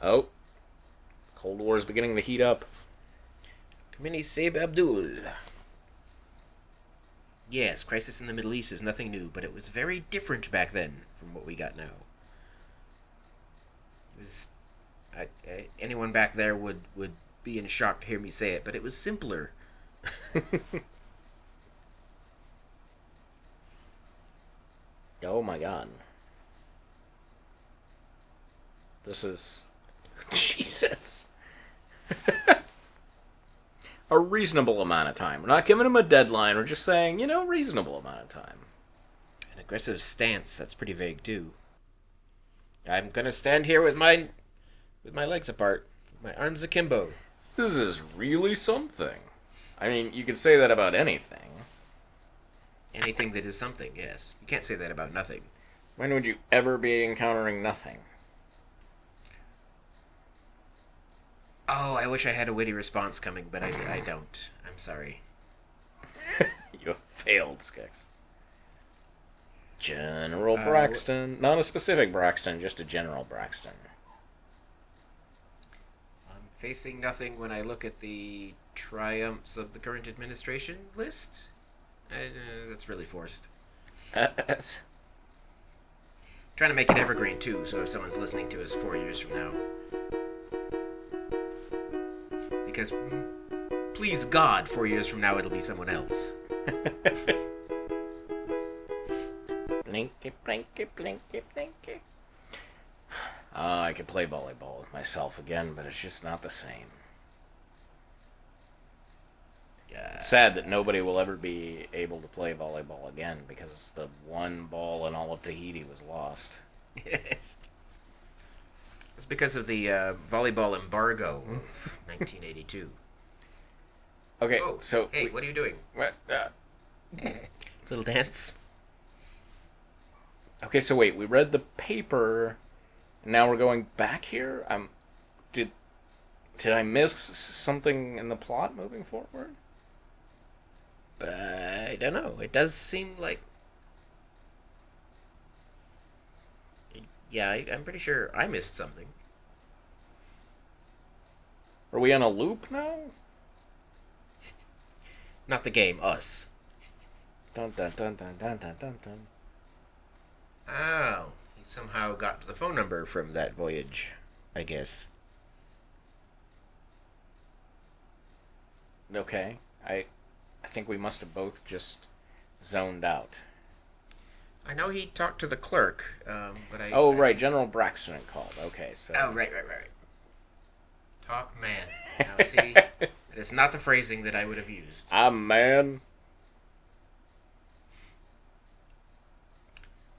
Oh, Cold War is beginning to heat up. Kamini Saib Abdul. Yes, crisis in the Middle East is nothing new, but it was very different back then from what we got now. It was... anyone back there would be in shock to hear me say it, but it was simpler. Oh my god. This is... Jesus. A reasonable amount of time. We're not giving him a deadline. We're just saying, reasonable amount of time. An aggressive stance, that's pretty vague too. I'm gonna stand here with my legs apart, with my arms akimbo. This is really something. I mean, you could say that about anything. Anything that is something, yes. You can't say that about nothing. When would you ever be encountering nothing? Oh, I wish I had a witty response coming, but I don't. I'm sorry. You have failed, Scix. General Braxton. Not a specific Braxton, just a General Braxton. I'm facing nothing when I look at the triumphs of the current administration list. That's really forced. Trying to make it evergreen, too, so if someone's listening to us 4 years from now. Because, please God, 4 years from now it'll be someone else. Blinky, blinky, blinky, blinky. I could play volleyball with myself again, but it's just not the same. It's sad that nobody will ever be able to play volleyball again because the one ball in all of Tahiti was lost. Yes. It's because of the volleyball embargo of 1982. Okay, oh, so... Hey, what are you doing? What? Little dance? Okay, so wait, we read the paper, and now we're going back here? Did I miss something in the plot moving forward? I don't know. It does seem like... Yeah, I'm pretty sure I missed something. Are we on a loop now? Not the game, us. Dun dun dun dun dun dun dun dun. Oh, he somehow got the phone number from that voyage, I guess. Okay, I think we must have both just zoned out. I know he talked to the clerk, but I... Oh, right, General Braxton called. Okay, so... Oh, right. Talk man. Now, see, that is not the phrasing that I would have used. I'm man.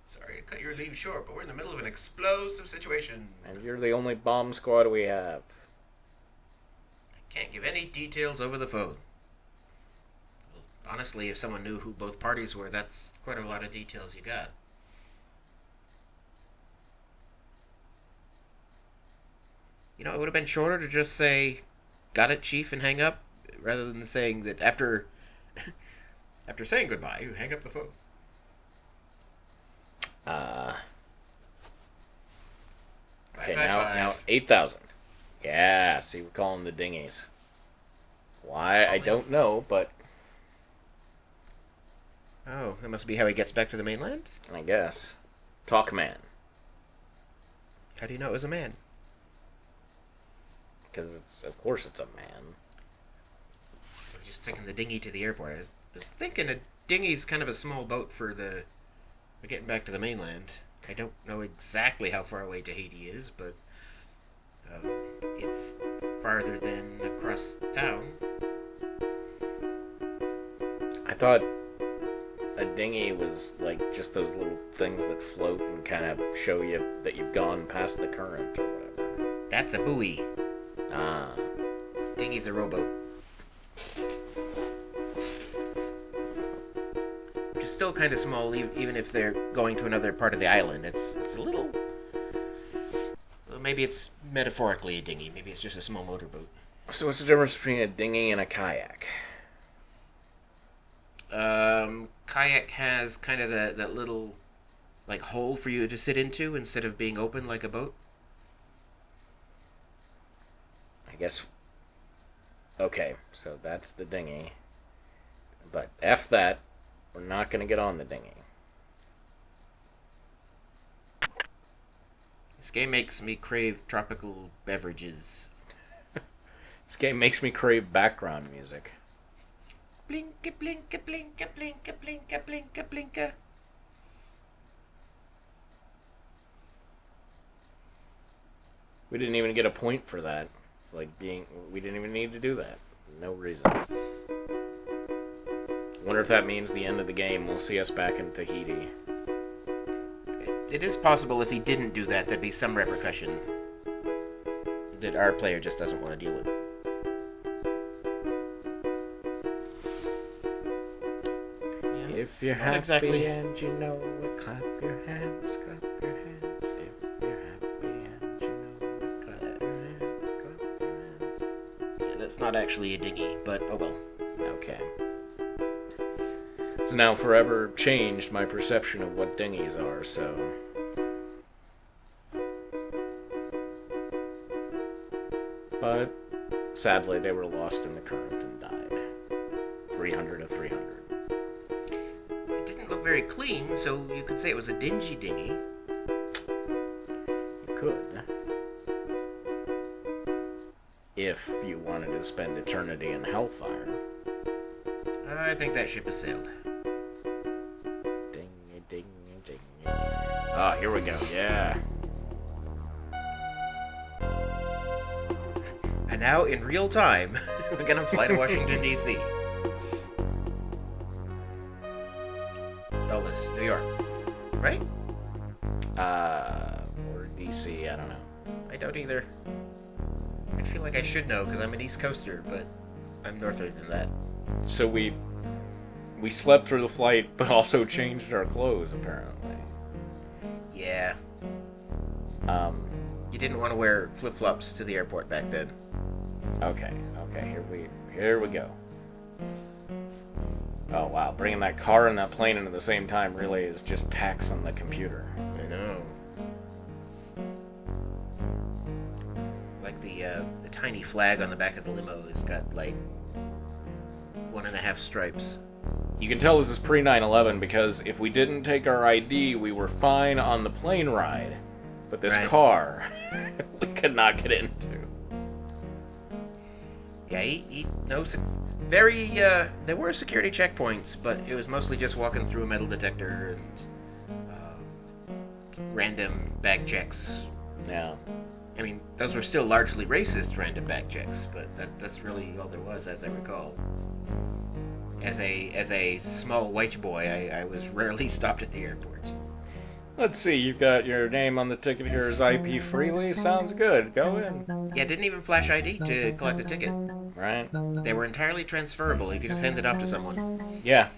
Sorry to cut your leave short, but we're in the middle of an explosive situation. And you're the only bomb squad we have. I can't give any details over the phone. Honestly, if someone knew who both parties were, that's quite a lot of details you got. You know, it would have been shorter to just say, "Got it, Chief," and hang up, rather than saying that after saying goodbye, you hang up the phone. Okay, now 8,000. Yeah, see, we're calling the dinghies. Why, I don't know, but... Oh, that must be how he gets back to the mainland? I guess. Talk man. How do you know it was a man? Because of course it's a man. We're just taking the dinghy to the airport. I was thinking a dinghy's kind of a small boat for getting back to the mainland. I don't know exactly how far away Tahiti is, but it's farther than across town. I thought a dinghy was like just those little things that float and kind of show you that you've gone past the current or whatever. That's a buoy. Ah. Dinghy's a rowboat. Which is still kind of small, even if they're going to another part of the island. It's a little... Well, maybe it's metaphorically a dinghy. Maybe it's just a small motorboat. So what's the difference between a dinghy and a kayak? Kayak has kind of that little, like, hole for you to sit into instead of being open like a boat. I guess. Okay, so that's the dinghy. But F that. We're not going to get on the dinghy. This game makes me crave tropical beverages. This game makes me crave background music. Blinka, blinka, blinka, blinka, blinka, blinka, blinka. We didn't even get a point for that. It's like we didn't even need to do that. No reason. Wonder if that means the end of the game will see us back in Tahiti. It is possible if he didn't do that, there'd be some repercussion that our player just doesn't want to deal with. Yeah, if you're happy exactly... and you know it, clap your hands, clap your hands. If you're happy and you know it, clap your hands, clap your hands. Yeah, that's not actually a dinghy, but oh well. Okay. It's now forever changed my perception of what dinghies are, so... But, sadly, they were lost in the current and died. 300 of 300. It didn't look very clean, so you could say it was a dingy dinghy. You could. If you wanted to spend eternity in hellfire. I think that ship has sailed. Dingy, dingy, dingy. Ah, here we go, yeah. And now, in real time, we're gonna fly to Washington, D.C. Dulles, New York. Right? Or DC, I don't know. I don't either. I feel like I should know, because I'm an East Coaster, but I'm norther than that. So we slept through the flight, but also changed our clothes, apparently. Yeah. You didn't want to wear flip-flops to the airport back then. Okay, here we go. Oh wow, bringing that car and that plane into the same time really is just tax on the computer. I know. Like the tiny flag on the back of the limo has got like 1.5 stripes. You can tell this is pre 9/11 because if we didn't take our ID, we were fine on the plane ride. But this car, we could not get into. Yeah, there were security checkpoints, but it was mostly just walking through a metal detector and random bag checks. Yeah. I mean, those were still largely racist random bag checks, but that's really all there was, as I recall. As a small white boy, I was rarely stopped at the airport. Let's see, you've got your name on the ticket here as IP Freely. Sounds good. Go in. Yeah, didn't even flash ID to collect the ticket. Right. They were entirely transferable. You could just hand it off to someone. Yeah.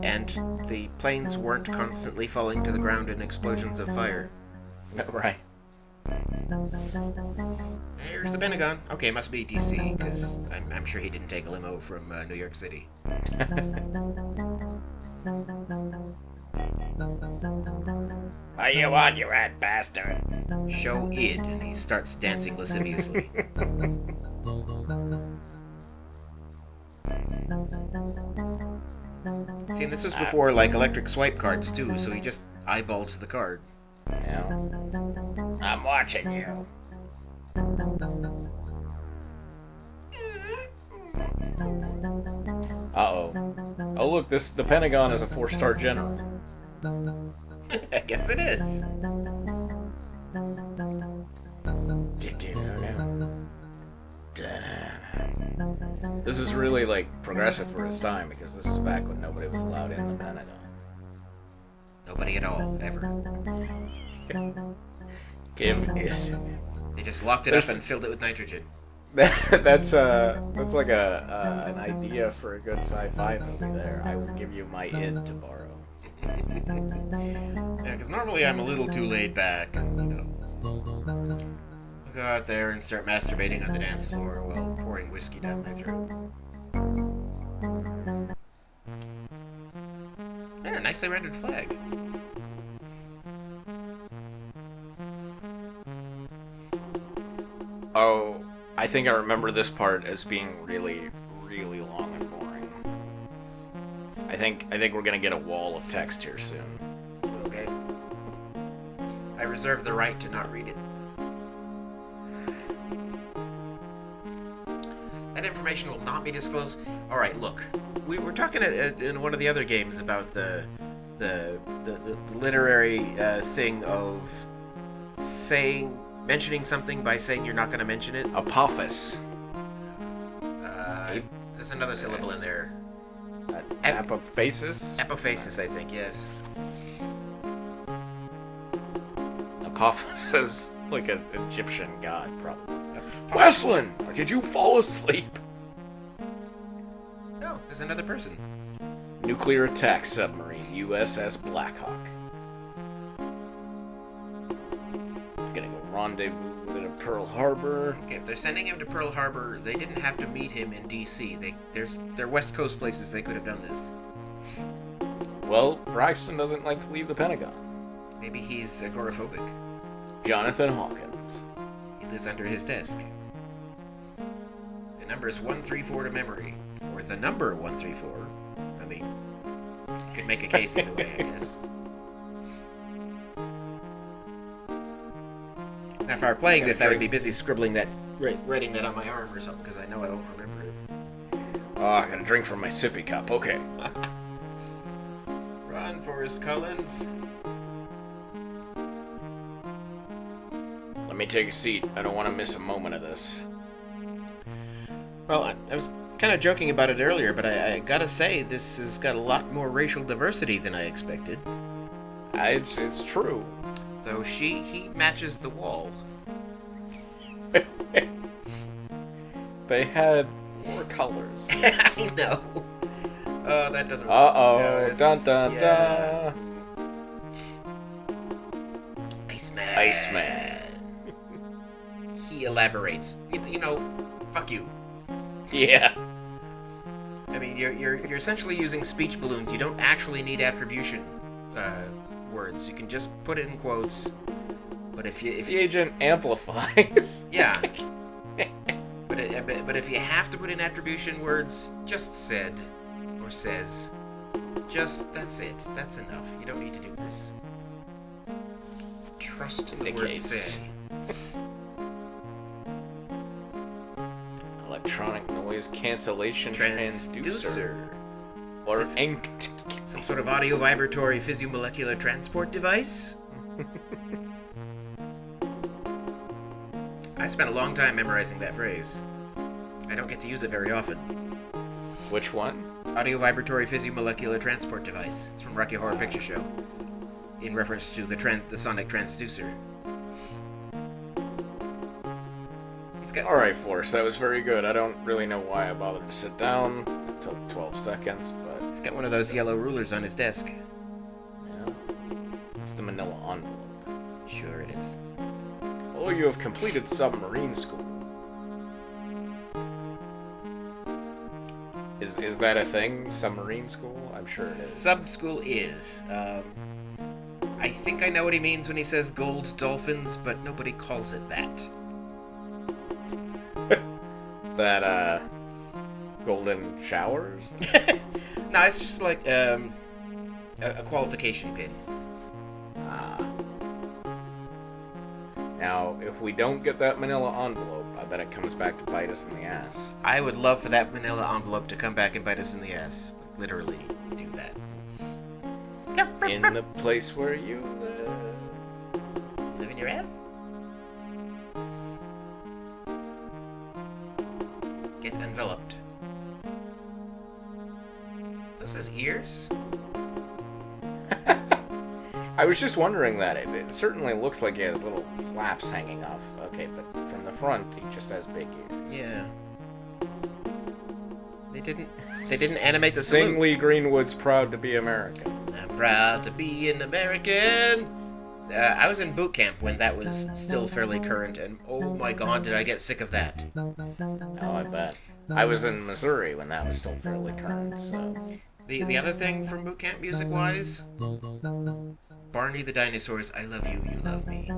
And the planes weren't constantly falling to the ground in explosions of fire. Right. Here's the Pentagon. Okay, must be DC, because I'm sure he didn't take a limo from New York City. What you want, you rat bastard? Show id, and he starts dancing lasciviously. See, and this was before, like, electric swipe cards, too, so he just eyeballs the card. Yeah. I'm watching you. Uh-oh. Oh, look, the Pentagon is a 4-star general. I guess it is. This is really, like, progressive for its time, because this was back when nobody was allowed in the Pentagon. Nobody at all, ever. Give it. They just locked it up and filled it with nitrogen. That's like an idea for a good sci-fi movie there. I will give you my id to borrow. Yeah, because normally I'm a little too laid back and, I'll go out there and start masturbating on the dance floor while pouring whiskey down my throat. Yeah, nicely rendered flag. I think I remember this part as being really, really long and boring. I think we're gonna get a wall of text here soon. Okay. I reserve the right to not read it. That information will not be disclosed. All right, look. We were talking in one of the other games about the literary thing of mentioning something by saying you're not going to mention it. Apophis. There's another syllable in there. Apophasis? Apophasis, I think, yes. Apophis is like an Egyptian god, probably. Weslin, did you fall asleep? No, there's another person. Nuclear attack submarine, USS Blackhawk. Gonna go rendezvous with it at Pearl Harbor. Okay, if they're sending him to Pearl Harbor, they didn't have to meet him in D.C. They're West Coast places they could have done this. Well, Braxton doesn't like to leave the Pentagon. Maybe he's agoraphobic. Jonathan Hawkins. He lives under his desk. The number is 134 to memory. Or the number 134. I mean, you could make a case either way, I guess. Now, if I were playing this, I would be busy scribbling that, writing that on my arm or something, because I know I won't remember it. Oh, I gotta drink from my sippy cup. Okay. Run, Forrest Collins. Let me take a seat. I don't want to miss a moment of this. Well, I was kind of joking about it earlier, but I gotta say, this has got a lot more racial diversity than I expected. It's true. Though he matches the wall. They had 4 colors. I know. Oh, that doesn't. Uh-oh. Dun dun yeah. dun. Iceman. Iceman. He elaborates. You know, fuck you. Yeah. I mean, you're essentially using speech balloons. You don't actually need attribution words. You can just put it in quotes. But if the agent amplifies. Yeah. But if you have to put in attribution words, just said or says. Just that's it. That's enough. You don't need to do this. Trust the word say. Electronic noise cancellation transducer. Or inked. Some sort of audio vibratory physiomolecular transport device? I spent a long time memorizing that phrase. I don't get to use it very often. Which one? Audio vibratory physiomolecular transport device. It's from Rocky Horror Picture Show. In reference to the sonic transducer. Alright, Force, that was very good. I don't really know why I bothered to sit down. It took 12 seconds, but... He's got one of those yellow rulers on his desk. Yeah. It's the manila envelope. Sure it is. Oh, you have completed submarine school. Is that a thing? Submarine school? I'm sure it is. Sub school is. I think I know what he means when he says gold dolphins, but nobody calls it that. Is that, golden showers? No, it's just like, a qualification pin. Ah. Now, if we don't get that manila envelope, I bet it comes back to bite us in the ass. I would love for that manila envelope to come back and bite us in the ass. Literally, do that. In the place where you live. Live in your ass? Get enveloped. Those his ears? I was just wondering that. It certainly looks like he has little flaps hanging off. Okay, but from the front, he just has big ears. Yeah. They didn't animate the salute. Sing Lee Greenwood's Proud to be American. I'm proud to be an American. I was in boot camp when that was still fairly current, and oh my god, did I get sick of that. Oh, I bet. I was in Missouri when that was still fairly current, so... The other thing from boot camp music-wise... Barney the Dinosaur's I Love You, You Love Me.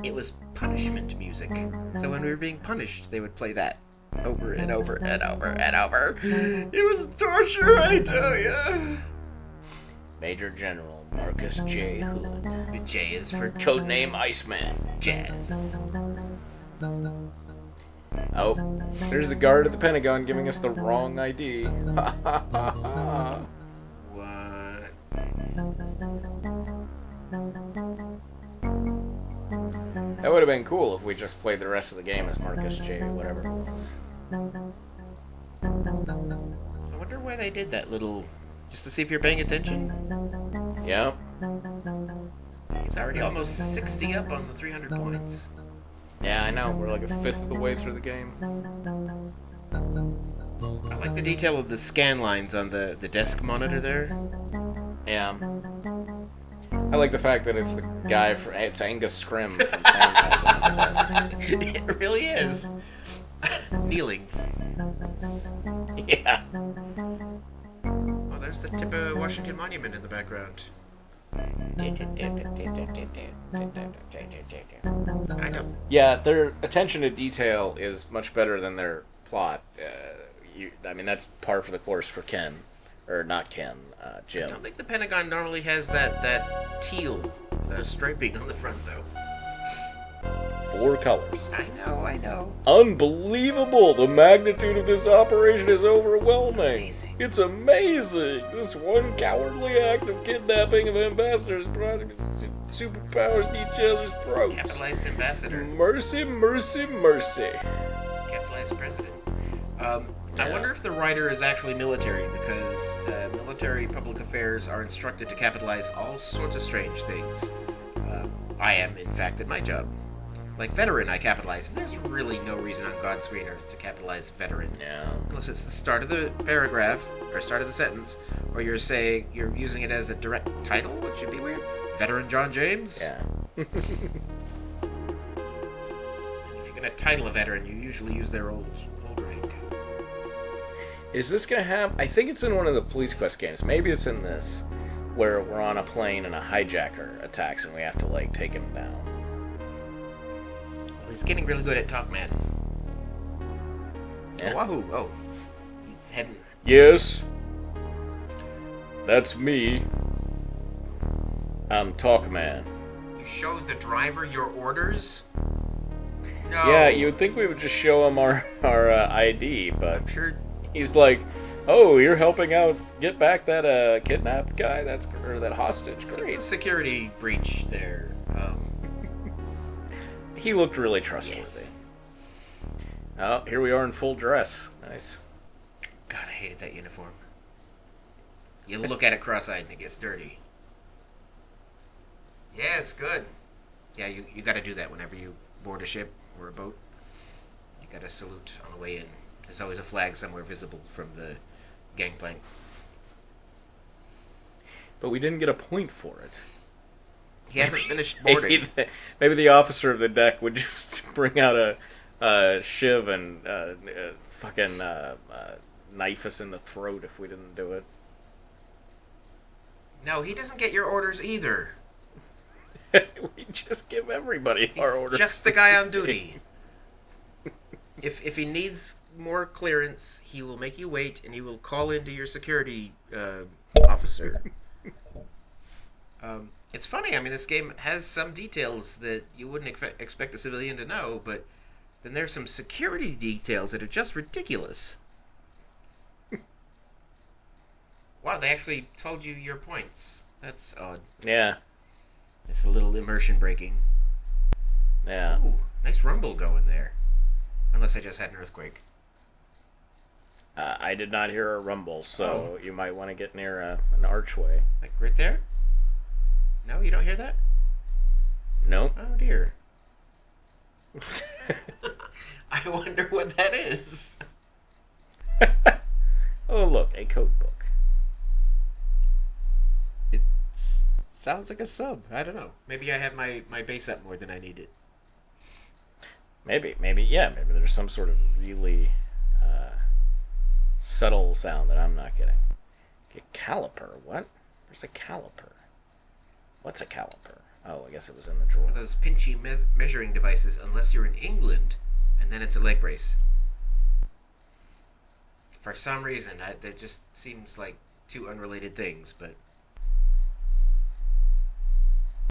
It was was punishment music. So when we were being punished, they would play that over and over and over and over. It was torture, I tell ya. Major General Marcus J. Hood. The J is for Codename Iceman. jazz. Oh, there's the guard at the Pentagon giving us the wrong ID. Ha ha ha ha. What? That would have been cool if we just played the rest of the game as Marcus J. whatever it was. I wonder why they did that little... Just to see if you're paying attention? Yep. He's already almost 60 up on the 300 points. Yeah, I know. We're like a fifth of the way through the game. I like the detail of the scan lines on the desk monitor there. Yeah. I like the fact that it's the guy from... It's Angus Scrim from Phantasm. It really is. Kneeling. Yeah. Oh, there's the tip of Washington Monument in the background. I don't... Yeah, their attention to detail is much better than their plot. I mean, that's par for the course for Ken. Or not Ken, Jim. I don't think the Pentagon normally has that teal striping on the front, though. 4 colors. I know. Unbelievable! The magnitude of this operation is overwhelming. Amazing. It's amazing. This one cowardly act of kidnapping of ambassadors brought superpowers to each other's throats. Capitalized ambassador. Mercy, mercy, mercy. Capitalized president. I wonder if the writer is actually military, because military public affairs are instructed to capitalize all sorts of strange things. I am, in fact, at my job. Like veteran, I capitalize. There's really no reason on God's green earth to capitalize veteran. Yeah. Unless it's the start of the paragraph, or start of the sentence, or you're using it as a direct title, which would be weird. Veteran John James? Yeah. If you're gonna title a veteran, you usually use their old rank. Is this gonna have... I think it's in one of the Police Quest games. Maybe it's in this, where we're on a plane and a hijacker attacks and we have to, like, take him down. He's getting really good at Talk Man. Yeah. Oh, wahoo! Oh, he's heading. Yes. That's me. I'm Talk Man. You showed the driver your orders? No. Yeah, you would think we would just show him our ID, but I'm sure. he's like, "Oh, you're helping out get back that kidnapped guy. Or that hostage. It's Great." a security breach there. He looked really trustworthy. Yes. Oh, here we are in full dress. Nice. God, I hated that uniform. You look at it cross-eyed and it gets dirty. Yes, good. Yeah, you got to do that whenever you board a ship or a boat. You got to salute on the way in. There's always a flag somewhere visible from the gangplank. But we didn't get a point for it. He hasn't finished boarding. Maybe the officer of the deck would just bring out a shiv and fucking knife us in the throat if we didn't do it. No, he doesn't get your orders either. We just give everybody our He's orders. just the guy on duty. If he needs more clearance, he will make you wait, and he will call into your security officer. It's funny. I mean, this game has some details that you wouldn't expect a civilian to know, but then there's some security details that are just ridiculous. Wow, they actually told you your points. That's odd. Yeah. It's a little immersion breaking. Yeah. Ooh, nice rumble going there. Unless I just had an earthquake. I did not hear a rumble, so you might want to get near an archway. Like right there? No, you don't hear that? Nope. Oh dear. I wonder what that is. Oh, look, a code book. It sounds like a sub. I don't know. Maybe I have my bass up more than I need it. Maybe, yeah, maybe there's some sort of really subtle sound that I'm not getting. A caliper, what? There's a caliper. What's a caliper? Oh, I guess it was in the drawer. Those pinchy measuring devices, unless you're in England, and then it's a leg brace. For some reason, that just seems like two unrelated things, but